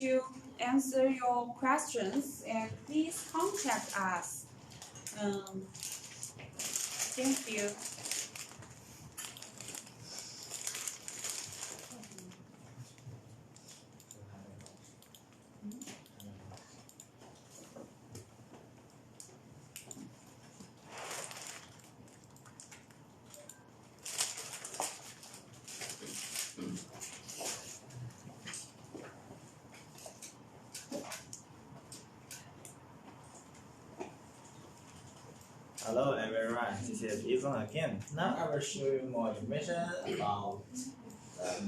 to answer your questions, and please contact us. Thank you. Hello everyone, this is Ethan again. Now I will show you more information about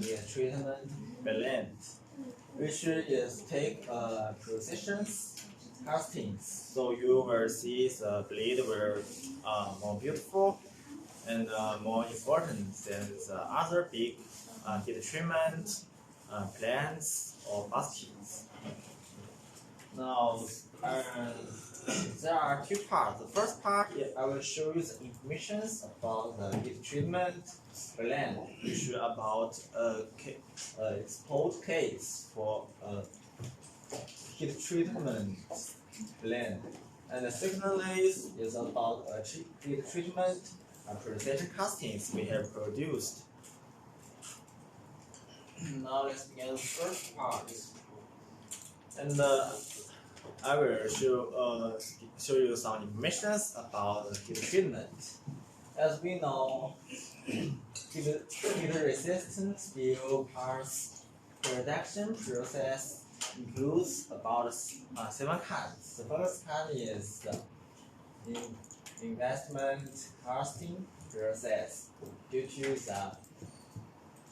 the treatment blend, which is take precision casting. So you will see the blade will more beautiful and more important than the other big heat treatment plants or baskets. Now, there are two parts. The first part, I will show you the information about the heat treatment blend, which is about exposed case for heat treatment blend. And secondly is about heat treatment precision castings we have produced. Now let's begin the first part. And I will show you some information about the heat treatment. As we know, heat resistant steel parts production process includes about 7 cuts. The first cut is the investment casting process due to the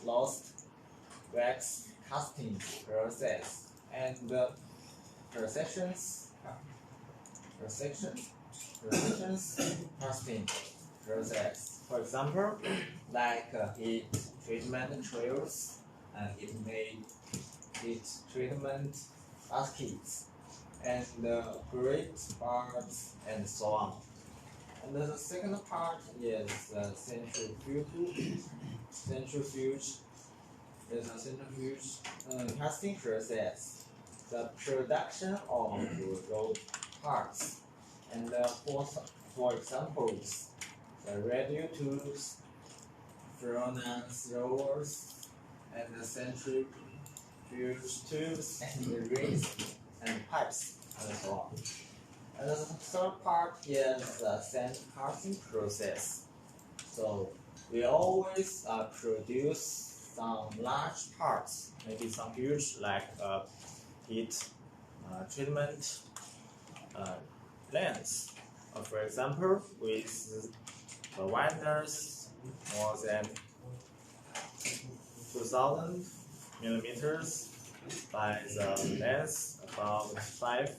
lost wax casting process and the precision casting process. For example, like heat treatment trails and heat treatment baskets and grate bars and so on. And the second part is centrifuge casting process, the production of raw parts, and for examples, the radio tubes, furnace rollers, and the centrifuge tubes, and the rings and pipes, and so on. And the third part is the sand casting process. So we always produce some large parts, maybe some huge like heat treatment plants. For example, with the winders more than 2000 millimeters by the length about 500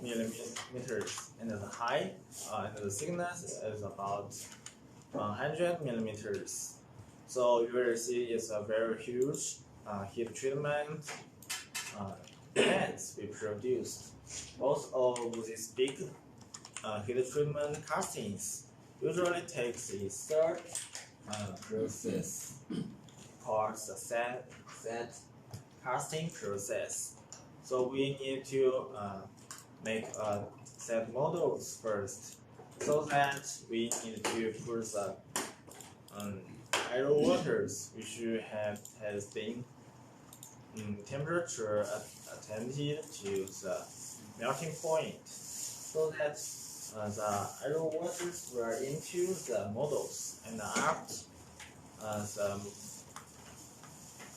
millimeters, and the height and the thickness is about 100 millimeters. So you will see it's a very huge heat treatment plants we produced. Both of these big heat treatment castings usually takes the third process called the set casting process. So we need to make set models first, so that we need to put the iron waters which has been temperature attended to the melting point, so that the iron waters were into the models, and after the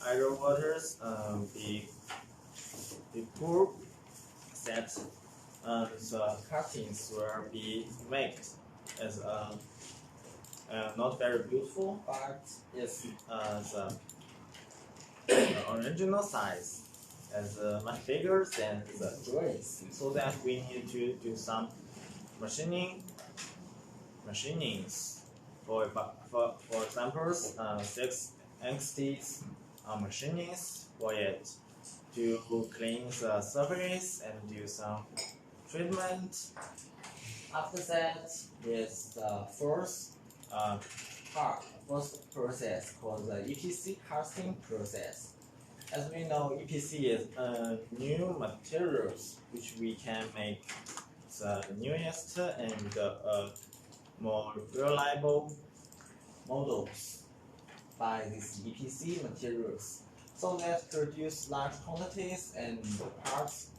iron waters be poured, that the castings will be made as not very beautiful, but it's the original size as much bigger than the drawings, so that we need to do some machinings. For example, 6 entities machinings for it to clean the surface and do some treatment. After that is the first process called the ETC casting process. As we know, EPC is new materials which we can make the newest and more reliable models by these EPC materials, so that produce large quantities and parts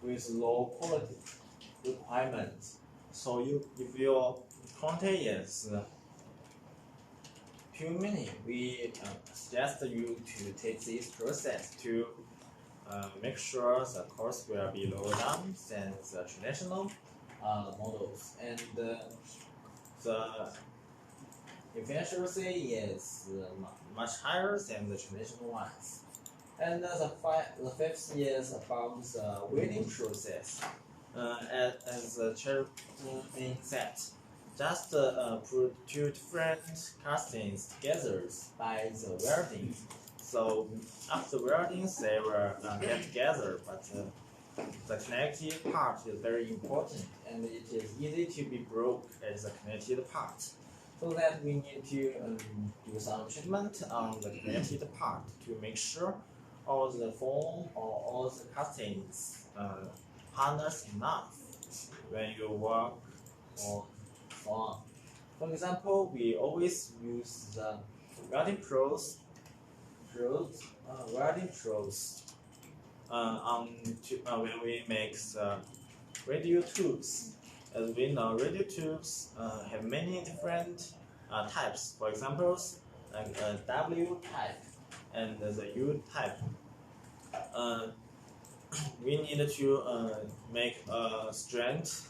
with low quality requirements. So if your quantity is too many, we suggest you to take this process to make sure the cost will be lower down than the traditional models, and the efficiency is much higher than the traditional ones. And the fifth is about the welding process. As the chairman said, just put two different castings together by the welding. So after welding, they will get together, but the connected part is very important, and it is easy to be broke as the connected part. So that we need to do some treatment on the connected part to make sure all the foam or all the castings harness enough when you work or so on. For example, we always use the welding pros when we make the radio tubes. As we know, radio tubes have many different types. For example, like W type and the U type. We need to make a strength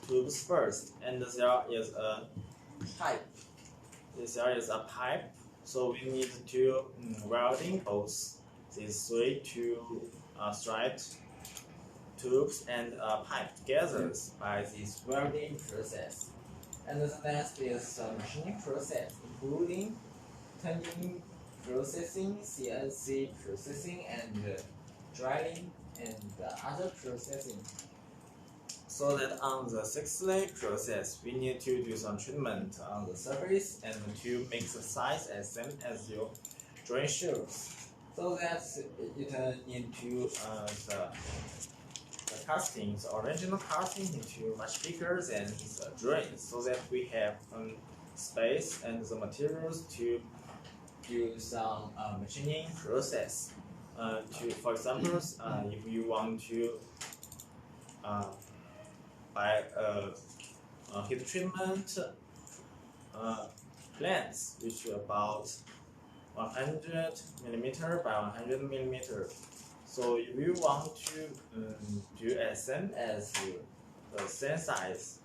tubes first, and there is a pipe. There is a pipe, so we need to welding both these three to straight tubes and pipe together by this welding process. And the next is the machining process, including turning processing, CNC processing, and drying, and other processing. So that on the sixth-lay process, we need to do some treatment on the surface and to make the size as same as your drawing shows. So that it need to the castings, original casting into much bigger than the drawing, so that we have space and the materials to do some machining process. For example, if you want to buy a heat treatment lens, which is about 100 millimeter by 100 millimeter. So if you want to do as same as the same size,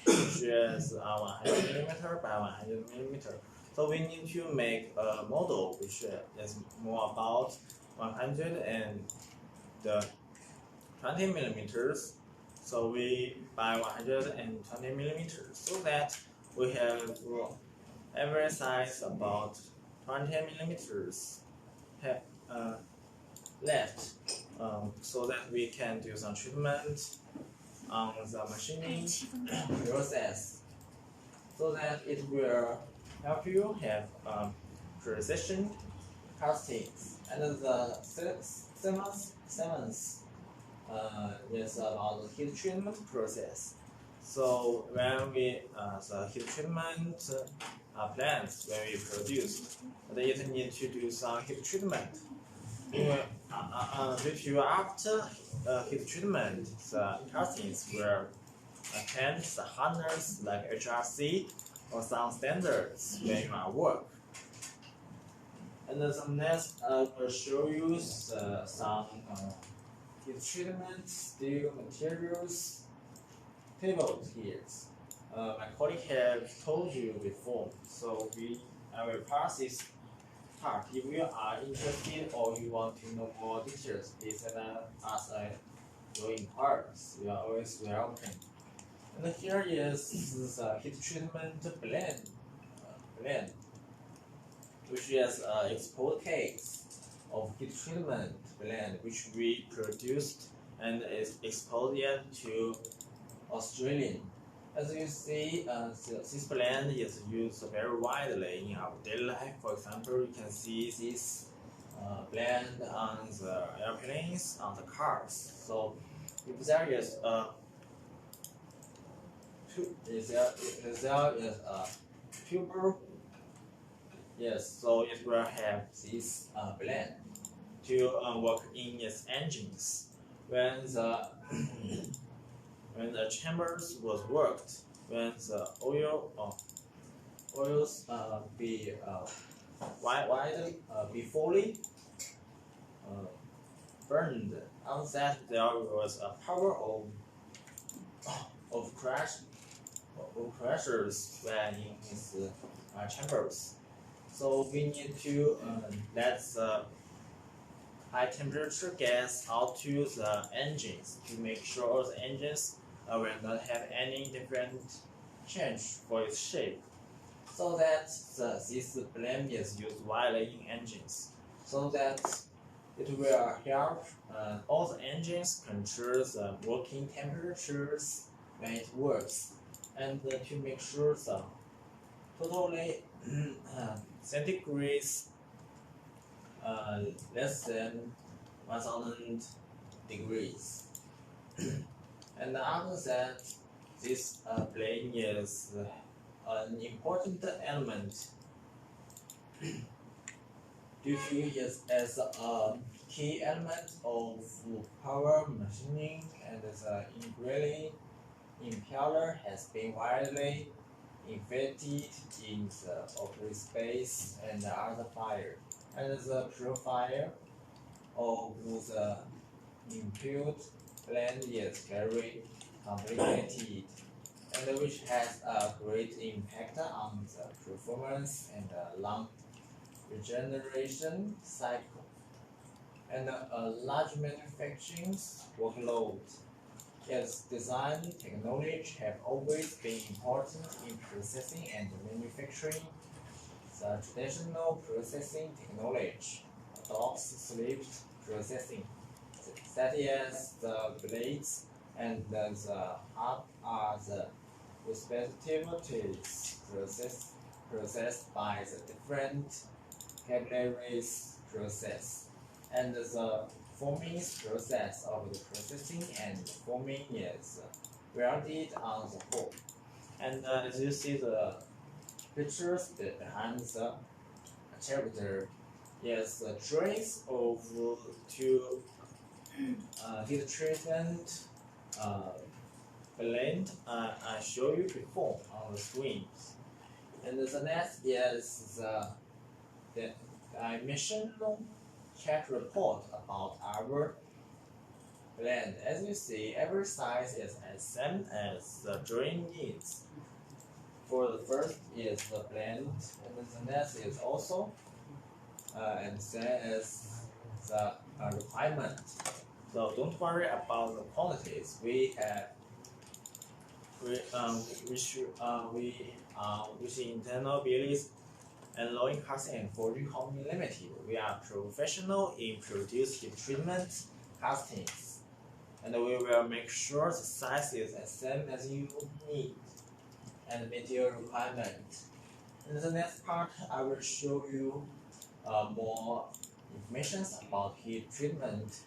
which is 100 millimeter by 100 millimeter, so we need to make a model which is more about 100 and 20 millimeters. So we buy 120 millimeters, so that we have every size about 20 millimeters left, so that we can do some treatment on the machining process, so that it will help you have precision castings. And the seventh is about the heat treatment process. So when we the heat treatment plants, when we produce, it need to do some heat treatment. Due to after heat treatment, the castings will attend the harness like HRC or some standards when you are work. And the next I will show you some heat treatment steel materials tables here. My colleague have told you before, so I will pass this part. If you are interested or you want to know more details, please send us your inquiries. You are always welcome. And here is the heat treatment blend, which is an export case of heat treatment blend, which we produced and is exported to Australia. As you see, this blend is used very widely in our daily life. For example, you can see this blend on the airplanes, on the cars. So if there is a tuber, yes, so it will have this blend to work in its engines. When the when the chambers was worked, when the oils be widely be fully burned. On that there was a power of pressures when in these chambers. So we need to let the high temperature gas out to the engines to make sure the engines will not have any different change for its shape. So that this blend is used widely in engines. So that it will help all the engines control the working temperatures when it works, and to make sure the totally centigrades less than 1000 degrees. And after that, this plane is an important element due to it as a key element of power machining, and the engraving impeller has been widely inflated in the operating space and other fire, and the profile of the input blend is very complicated, and which has a great impact on the performance and long regeneration cycle, and a large manufacturing workload. Its design technology have always been important in processing and manufacturing. The traditional processing technology adopts slip processing, that is, the blades and the hub are the respectively processed by the different capillaries process, and the forming process of the processing and forming is welded on the whole. And as you see the pictures behind the chapter, is the trace of two heat treatment blend I showed you before on the screen. And the next is the dimensional check report about our blend. As you see, every size is as same as the drawing needs. For the first is the blend, and the next is also, and then is the requirement. So don't worry about the quantities. We with internal beliefs and Loin Casting and Forging Company Limited, we are professional in producing treatment castings, and we will make sure the size is as same as you need and material requirement. In the next part, I will show you more information about heat treatment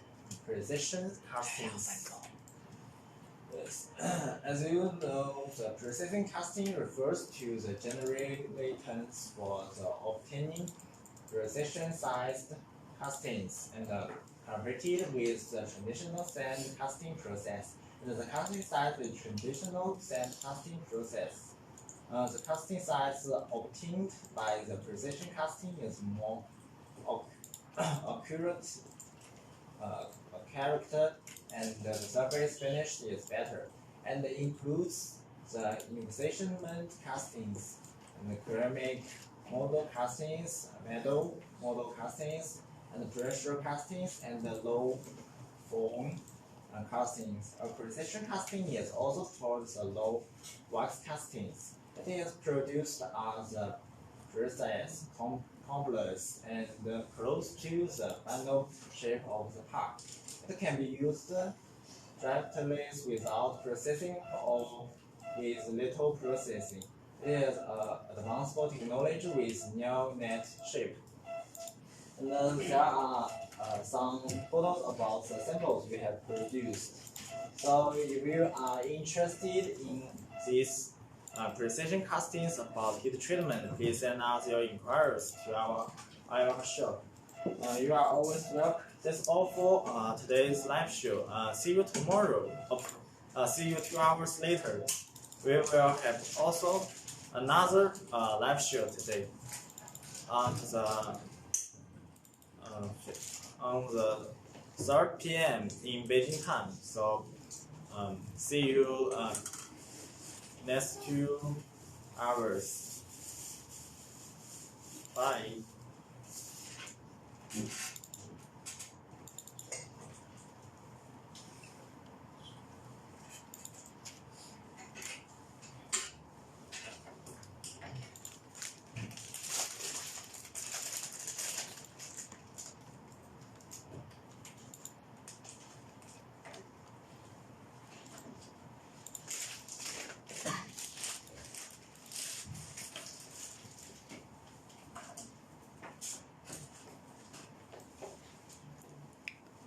precision castings. Yes. As you know, the precision casting refers to the generators for the obtaining precision-sized castings and compared with the traditional sand casting process. And the casting size with traditional sand casting process. The casting size obtained by the precision casting is more accurate character, and the surface finish is better, and includes the investment castings, and the ceramic model castings, metal model castings, and pressure castings, and the low foam castings. A precision casting is also called the low wax castings. It is produced as a precise, complex, and close to the final shape of the part. It can be used directly without processing or with little processing. It is advanced technology with neural net shape. And then there are some photos about the samples we have produced. So if you are interested in these precision castings about heat treatment, please send us your inquiries to our shop. You are always welcome. That's all for today's live show. See you tomorrow. See you 2 hours later. We will have also another live show today on the 3rd p.m. in Beijing time. So see you next 2 hours. Bye.